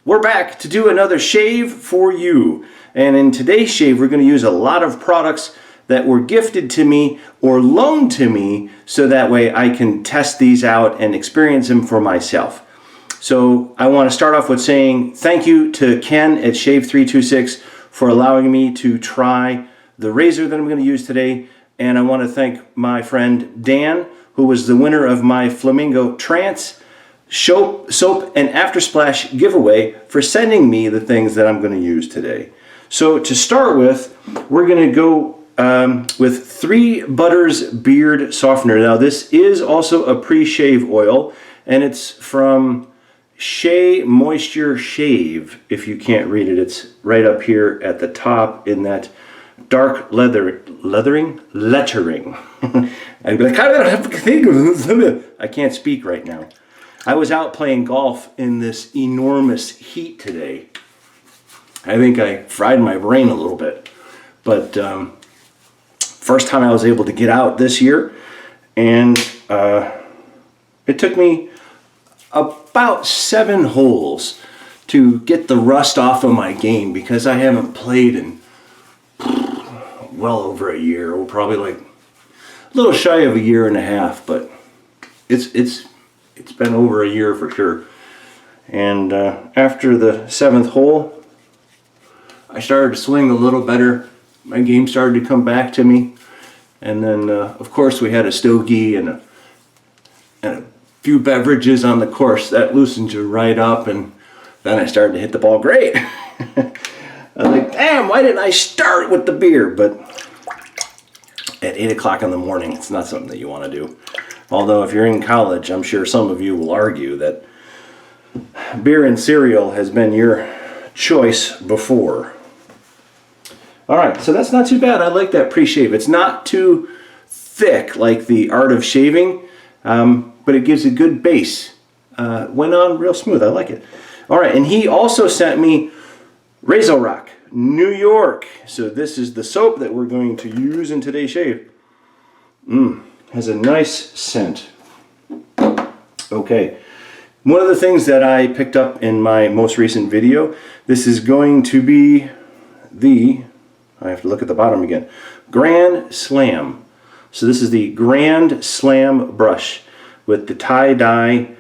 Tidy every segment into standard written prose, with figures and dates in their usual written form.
We're back to do another shave for you. And in today's shave, we're going to use a lot of products that were gifted to me or loaned to me so that way I can test these out and experience them for myself. So I want to start off with saying thank you to Ken at Shave326 for allowing me to try the razor that I'm going to use today. And I want to thank my friend Dan, who was the winner of my Flamingo Trance soap and Aftersplash giveaway, for sending me the things that I'm going to use today. So to start with, we're going to go with 3 Butters Beard Softener. Now this is also a pre-shave oil, and it's from Shea Moisture Shave. If you can't read it, it's right up here at the top in that dark lettering. I'd be like, I can't speak right now. I was out playing golf in this enormous heat today. I think I fried my brain a little bit, but first time I was able to get out this year, and it took me about 7 holes to get the rust off of my game, because I haven't played in well over a year, or probably like a little shy of a year and a half, but it's been over a year for sure. And after the 7th hole, I started to swing a little better. My game started to come back to me, and then of course we had a stogie and a few beverages on the course that loosens you right up, and then I started to hit the ball great. I was like, damn, why didn't I start with the beer? But at 8 o'clock in the morning, it's not something that you want to do. Although if you're in college, I'm sure some of you will argue that beer and cereal has been your choice before. Alright, so that's not too bad. I like that pre-shave. It's not too thick like the Art of Shaving, but it gives a good base. Went on real smooth. I like it. Alright, and he also sent me RazoRock, New York. So this is the soap that we're going to use in today's shave. Has a nice scent. Okay, one of the things that I picked up in my most recent video, this is going to be the, I have to look at the bottom again, Grandslam. So this is the Grandslam brush with the tie-dye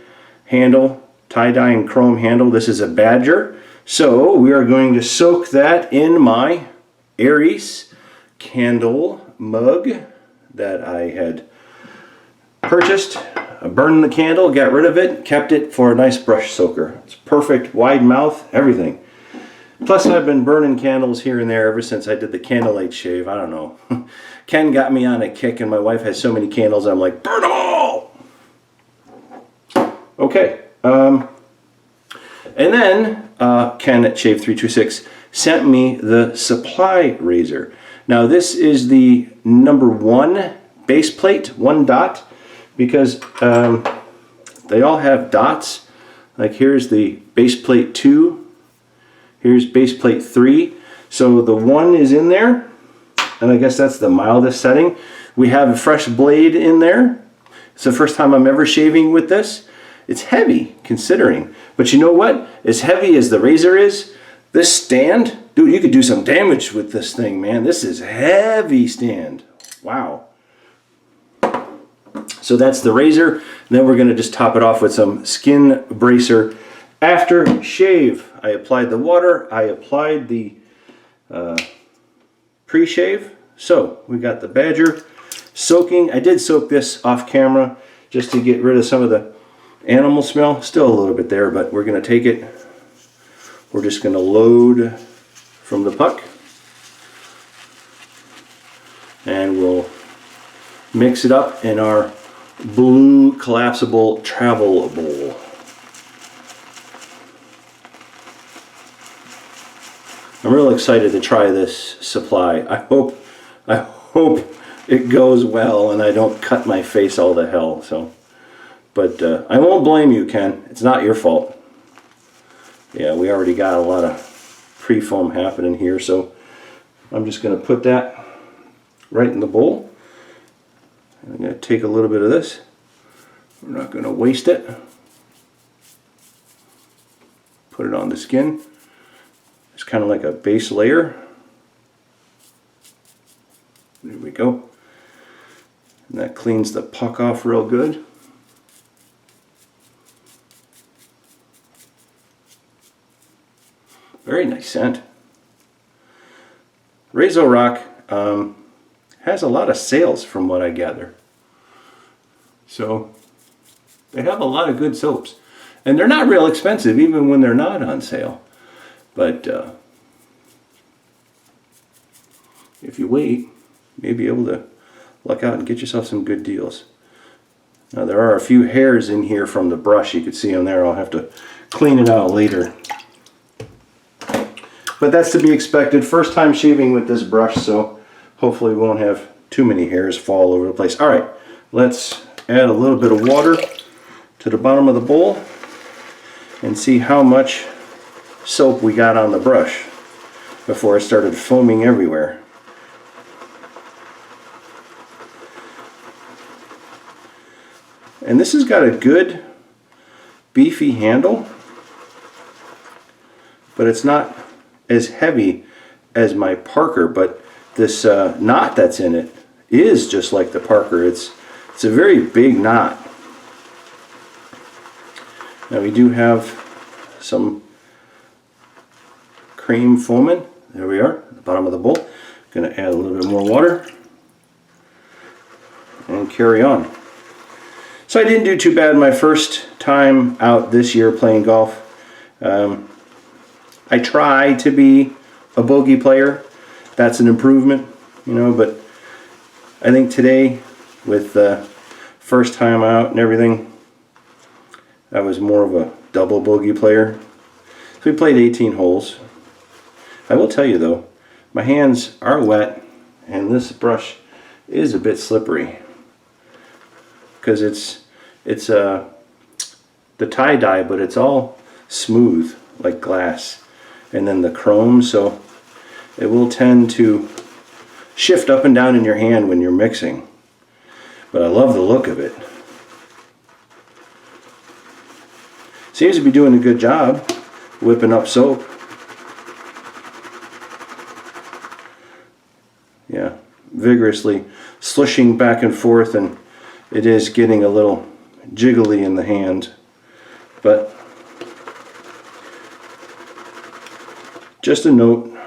handle, tie-dye and chrome handle. This is a Badger. So we are going to soak that in my Aries candle mug that I had purchased. I burned the candle, got rid of it, kept it for a nice brush soaker. It's perfect, wide mouth, everything. Plus I've been burning candles here and there ever since I did the candlelight shave. I don't know. Ken got me on a kick, and my wife has so many candles, I'm like, burn them all! Okay. And then Ken at Shave326 sent me the Supply razor. Now this is the number 1 base plate, 1 dot, because they all have dots. Like here's the base plate 2, here's base plate 3. So the 1 is in there, and I guess that's the mildest setting. We have a fresh blade in there. It's the first time I'm ever shaving with this. It's heavy, considering. But you know what? As heavy as the razor is, this stand, dude, you could do some damage with this thing, man. This is heavy stand. Wow. So that's the razor. And then we're going to just top it off with some Skin Bracer Aftershave. I applied the water. I applied the pre-shave. So we got the Badger soaking. I did soak this off camera just to get rid of some of the animal smell. Still a little bit there, but we're going to take it. We're just going to load from the puck, and we'll mix it up in our blue collapsible travel bowl. I'm real excited to try this supply. I hope it goes well and I don't cut my face all the hell. So, but I won't blame you, Ken. It's not your fault. Yeah, we already got a lot of pre-foam happening here, so I'm just going to put that right in the bowl. I'm going to take a little bit of this. We're not going to waste it. put it on the skin. It's kind of like a base layer. There we go. And that cleans the puck off real good. Very nice scent. RazoRock has a lot of sales from what I gather. So they have a lot of good soaps. And they're not real expensive even when they're not on sale. But if you wait, you'll be able to luck out and get yourself some good deals. Now there are a few hairs in here from the brush. You can see them there. I'll have to clean it out later. But that's to be expected. First time shaving with this brush, so hopefully we won't have too many hairs fall all over the place. Alright, let's add a little bit of water to the bottom of the bowl and see how much soap we got on the brush before it started foaming everywhere. And this has got a good beefy handle, but it's not as heavy as my Parker, but this knot that's in it is just like the Parker. It's a very big knot. Now we do have some cream foaming. There we are, at the bottom of the bowl. Going to add a little bit more water and carry on. So I didn't do too bad my first time out this year playing golf. I try to be a bogey player. That's an improvement, you know, but I think today with the first time out and everything, I was more of a double bogey player. So we played 18 holes. I will tell you though, my hands are wet and this brush is a bit slippery because it's the tie-dye, but it's all smooth like glass, and then the chrome, so it will tend to shift up and down in your hand when you're mixing. But I love the look of it. Seems to be doing a good job whipping up soap. Yeah, vigorously slushing back and forth, and it is getting a little jiggly in the hand, but just a note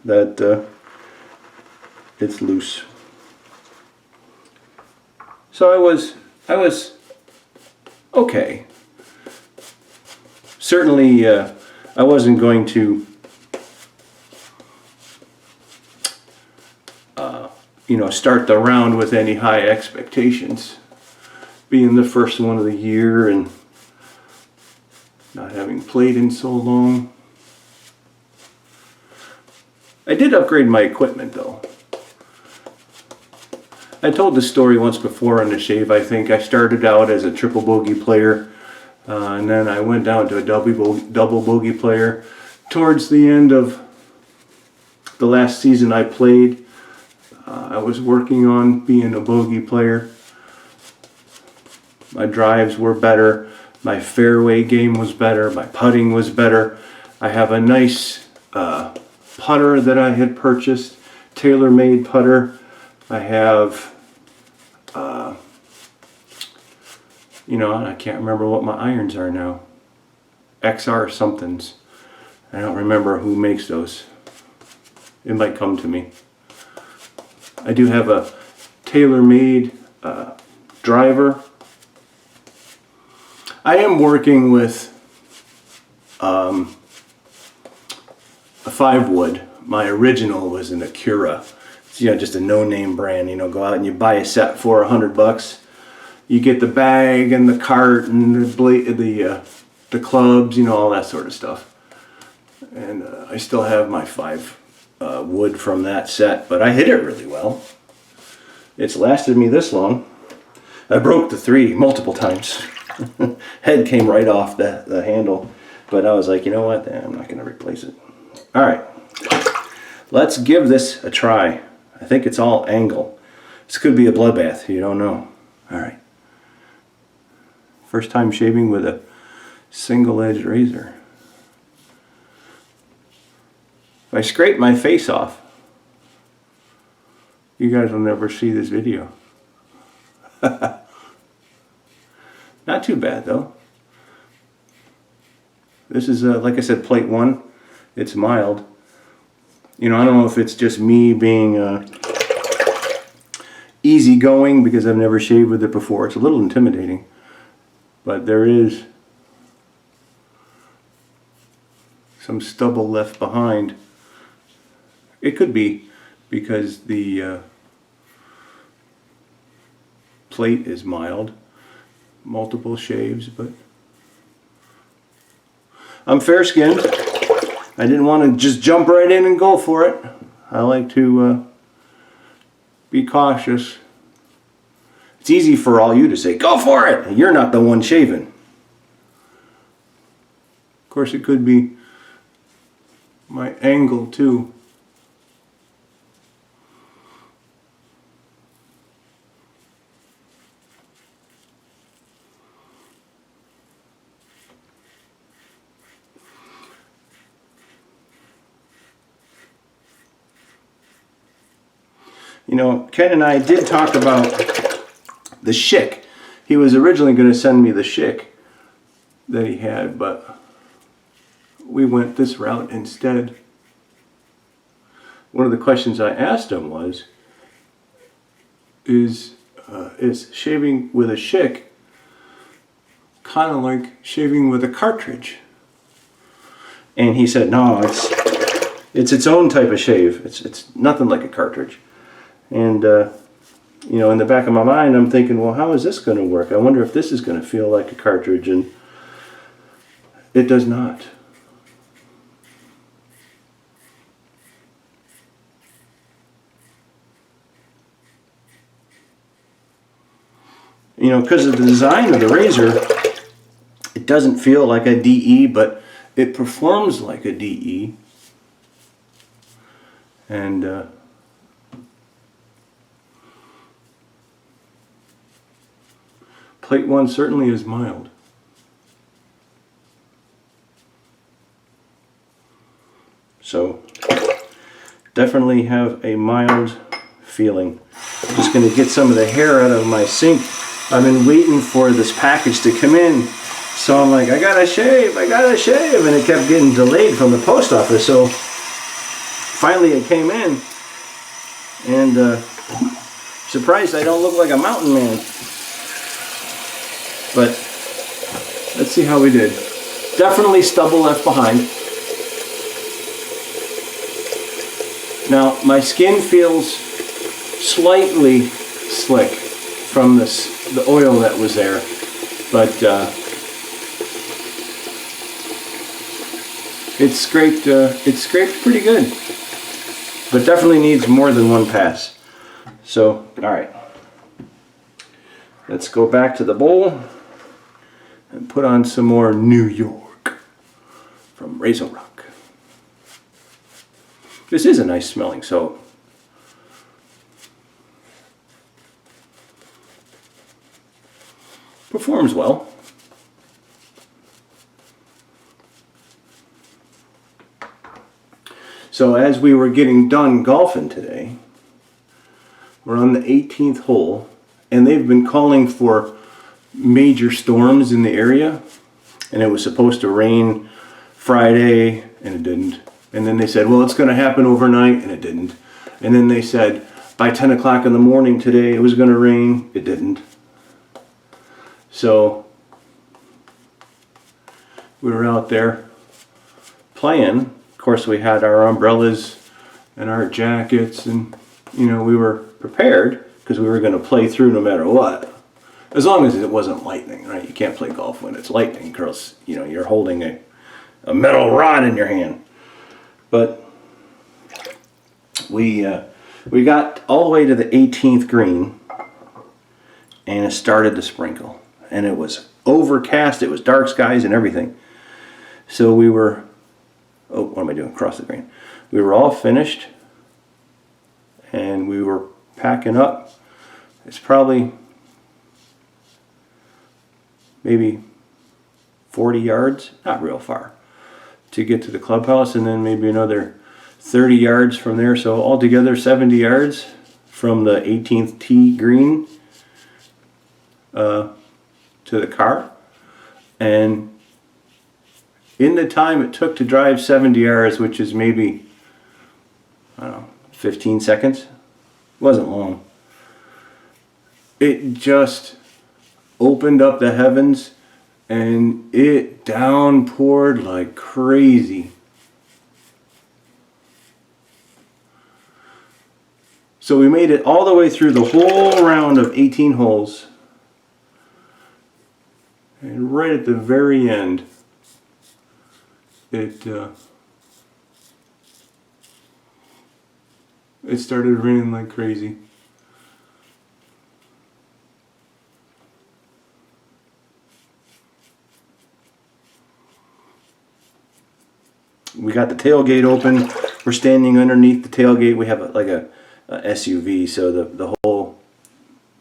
that it's loose. So I was okay. Certainly I wasn't going to you know, start the round with any high expectations, being the first one of the year and not having played in so long. I did upgrade my equipment though. I told this story once before on the shave. I think I started out as a triple bogey player and then I went down to a double bogey player. Towards the end of the last season I played, I was working on being a bogey player. My drives were better, my fairway game was better, my putting was better. I have a nice putter that I had purchased, tailor-made putter. I have, you know, I can't remember what my irons are now. XR somethings. I don't remember who makes those. It might come to me. I do have a tailor-made driver. I am working with a 5-wood. My original was an Acura. It's, you know, just a no-name brand. You know, go out and you buy a set for $100. You get the bag and the cart and the clubs, you know, all that sort of stuff. And I still have my 5 wood from that set, but I hit it really well. It's lasted me this long. I broke the 3 multiple times. Head came right off the handle, but I was like, you know what, I'm not going to replace it. Alright, let's give this a try. I think it's all angle. This could be a bloodbath, you don't know. Alright. First time shaving with a single-edged razor. If I scrape my face off, you guys will never see this video. Not too bad though. This is, like I said, plate 1. It's mild. You know, I don't know if it's just me being easygoing because I've never shaved with it before. It's a little intimidating. But there is some stubble left behind. It could be because the plate is mild. Multiple shaves, but I'm fair-skinned. I didn't want to just jump right in and go for it. I like to be cautious. It's easy for all you to say, go for it! You're not the one shaving. Of course, it could be my angle too. You know, Ken and I did talk about the shick. He was originally going to send me the shick that he had, but we went this route instead. One of the questions I asked him was, is shaving with a shick kind of like shaving with a cartridge? And he said, no, it's its own type of shave. It's nothing like a cartridge. And you know, in the back of my mind, I'm thinking, well, how is this going to work? I wonder if this is going to feel like a cartridge, and it does not. You know, because of the design of the razor, it doesn't feel like a DE, but it performs like a DE. And plate 1 certainly is mild. So, definitely have a mild feeling. I'm just going to get some of the hair out of my sink. I've been waiting for this package to come in. So I'm like, I gotta shave, and it kept getting delayed from the post office. So finally it came in, and surprised I don't look like a mountain man. But let's see how we did. Definitely stubble left behind. Now my skin feels slightly slick from the oil that was there, but it's scraped pretty good, but definitely needs more than one pass. So, all right, let's go back to the bowl and put on some more New York from RazoRock. This is a nice smelling soap. Performs well. So as we were getting done golfing today, we're on the 18th hole, and they've been calling for major storms in the area, and it was supposed to rain Friday, and it didn't. And then they said, well, it's going to happen overnight, and it didn't. And then they said by 10 o'clock in the morning today it was going to rain. It didn't. So we were out there playing. Of course, we had our umbrellas and our jackets, and you know, we were prepared because we were going to play through no matter what, as long as it wasn't lightning, right? You can't play golf when it's lightning, girls. You know, you're holding a metal rod in your hand. But we got all the way to the 18th green, and it started to sprinkle. And it was overcast, it was dark skies and everything. So we were, oh, what am I doing? Cross the green. We were all finished, and we were packing up. It's probably maybe 40 yards, not real far, to get to the clubhouse, and then maybe another 30 yards from there, so altogether 70 yards from the 18th tee green to the car. And in the time it took to drive 70 yards, which is maybe, I don't know, 15 seconds, wasn't long, it just opened up the heavens and it downpoured like crazy. So we made it all the way through the whole round of 18 holes. And right at the very end, it started raining like crazy. We got the tailgate open. We're standing underneath the tailgate. We have like a SUV, so the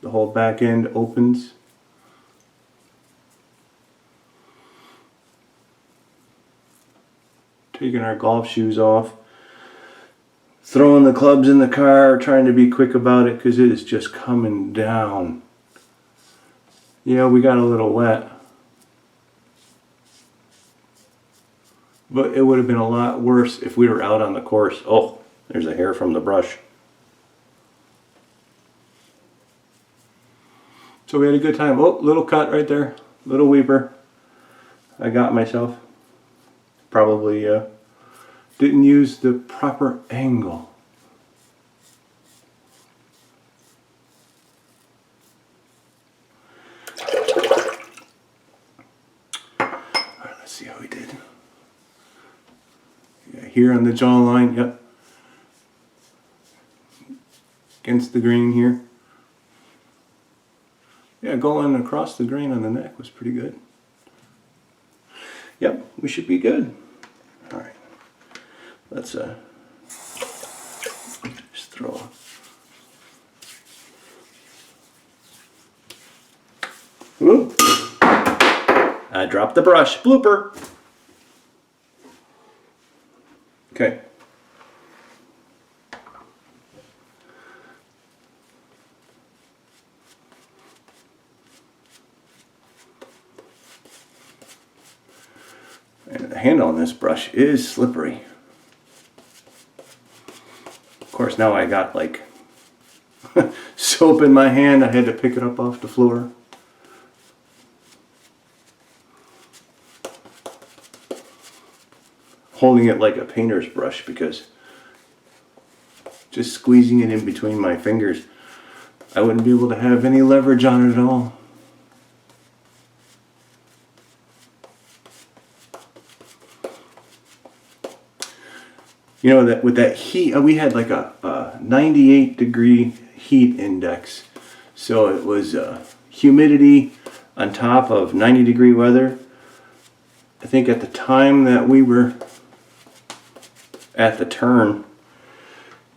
whole back end opens. Taking our golf shoes off, throwing the clubs in the car, trying to be quick about it because it is just coming down. Yeah, we got a little wet, but it would have been a lot worse if we were out on the course. Oh, there's a hair from the brush. So we had a good time. Oh, little cut right there, little weeper. I got myself. Probably didn't use the proper angle. Alright, let's see how we did. Yeah, here on the jawline, yep. Against the green here. Yeah, going across the green on the neck was pretty good. Yep, we should be good. All right, let's just throw. Whoop! I dropped the brush. Blooper. Okay. And the handle on this brush is slippery. Of course, now I got like soap in my hand. I had to pick it up off the floor. Holding it like a painter's brush because just squeezing it in between my fingers, I wouldn't be able to have any leverage on it at all. You know, that with that heat, we had like a 98 degree heat index. So it was humidity on top of 90 degree weather. I think at the time that we were at the turn,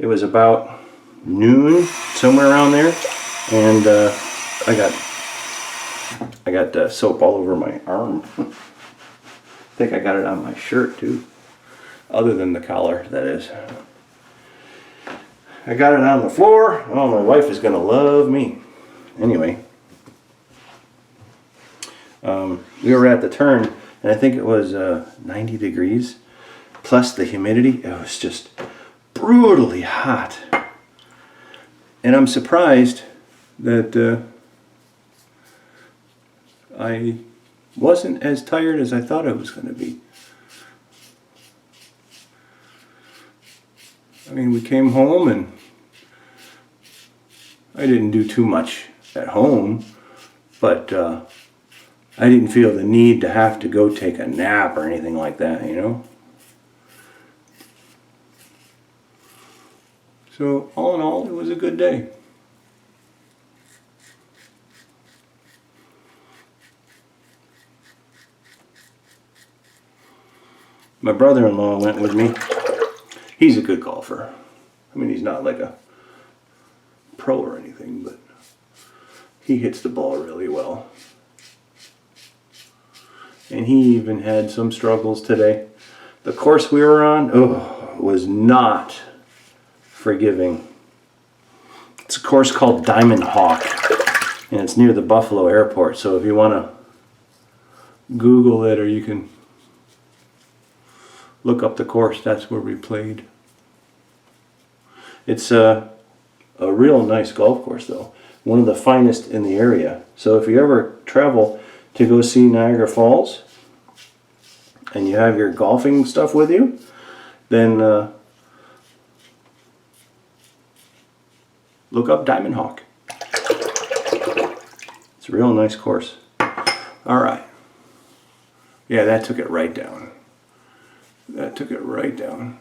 it was about noon, somewhere around there. And I got soap all over my arm. I think I got it on my shirt too. Other than the collar, that is. I got it on the floor. Oh, my wife is going to love me. Anyway, we were at the turn, and I think it was 90 degrees, plus the humidity. It was just brutally hot. And I'm surprised that I wasn't as tired as I thought I was going to be. I mean, we came home and I didn't do too much at home, but I didn't feel the need to have to go take a nap or anything like that, you know? So, all in all, it was a good day. My brother-in-law went with me. He's a good golfer. I mean, he's not like a pro or anything, but he hits the ball really well. And he even had some struggles today. The course we were on, was not forgiving. It's a course called Diamond Hawk, and it's near the Buffalo airport. So if you want to Google it, or you can look up the course, that's where we played. It's a real nice golf course though. One of the finest in the area. So if you ever travel to go see Niagara Falls and you have your golfing stuff with you, then look up Diamond Hawk. It's a real nice course. Alright. Yeah, that took it right down. That took it right down.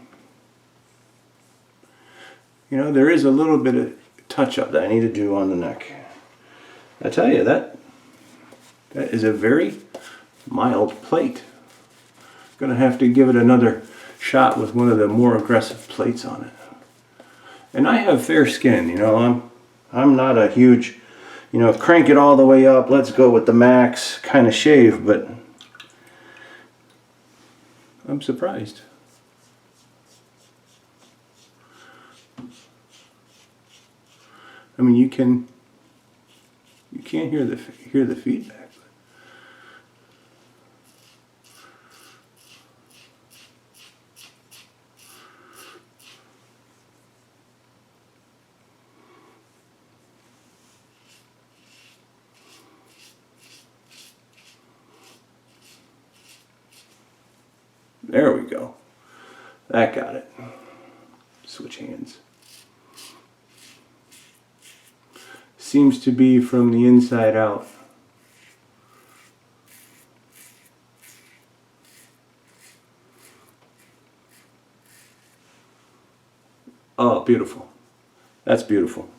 You know, there is a little bit of touch-up that I need to do on the neck. I tell you, that is a very mild plate. Gonna have to give it another shot with one of the more aggressive plates on it. And I have fair skin, you know, I'm not a huge, you know, crank it all the way up, let's go with the max kind of shave, but I'm surprised. I mean, you can't hear the feedback. There we go. That got it. Switch hands. Seems to be from the inside out. Oh, beautiful. That's beautiful.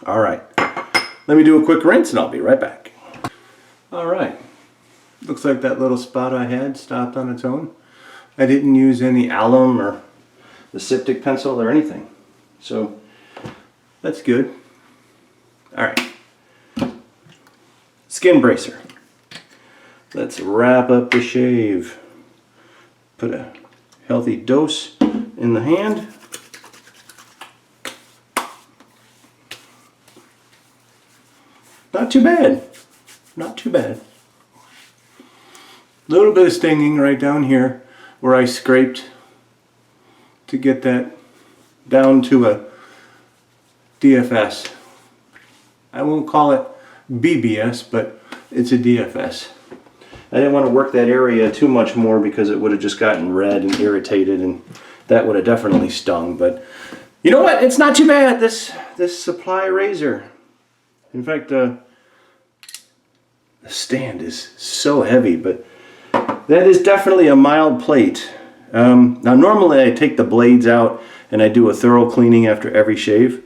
All right. Let me do a quick rinse and I'll be right back. All right. Looks like that little spot I had stopped on its own. I didn't use any alum or the Styptic pencil or anything. So that's good. All right. Skin bracer. Let's wrap up the shave. Put a healthy dose in the hand. Not too bad. Not too bad. A little bit of stinging right down here where I scraped to get that down to a DFS. I won't call it BBS, but it's a DFS. I didn't want to work that area too much more because it would have just gotten red and irritated, and that would have definitely stung. But you know what? It's not too bad, this supply razor. In fact, the stand is so heavy, but that is definitely a mild plate. Now normally I take the blades out and I do a thorough cleaning after every shave.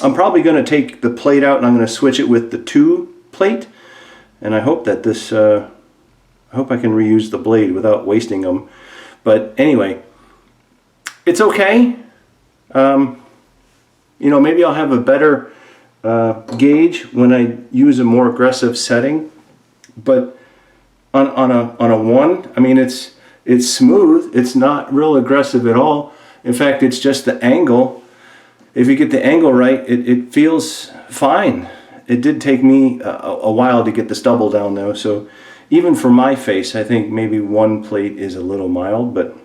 I'm probably going to take the plate out and I'm going to switch it with the 2 plate. And I hope that this, I hope I can reuse the blade without wasting them. But anyway, it's okay. You know, maybe I'll have a better gauge when I use a more aggressive setting. But on a 1, I mean, it's smooth. It's not real aggressive at all. In fact, it's just the angle. If you get the angle right, it feels fine. It did take me a while to get the stubble down though, so even for my face, I think maybe 1 plate is a little mild, but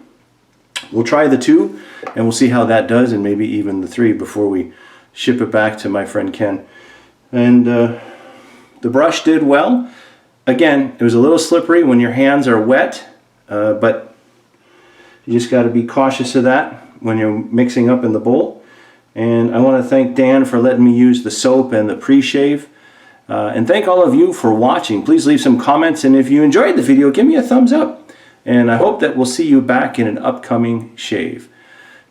we'll try the 2 and we'll see how that does, and maybe even the 3 before we ship it back to my friend Ken. And the brush did well. Again, it was a little slippery when your hands are wet, but you just got to be cautious of that when you're mixing up in the bowl. And I want to thank Dan for letting me use the soap and the Preshave. And thank all of you for watching. Please leave some comments, and if you enjoyed the video, give me a thumbs up. And I hope that we'll see you back in an upcoming shave.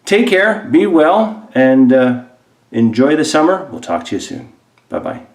Take care, be well, and enjoy the summer. We'll talk to you soon. Bye-bye.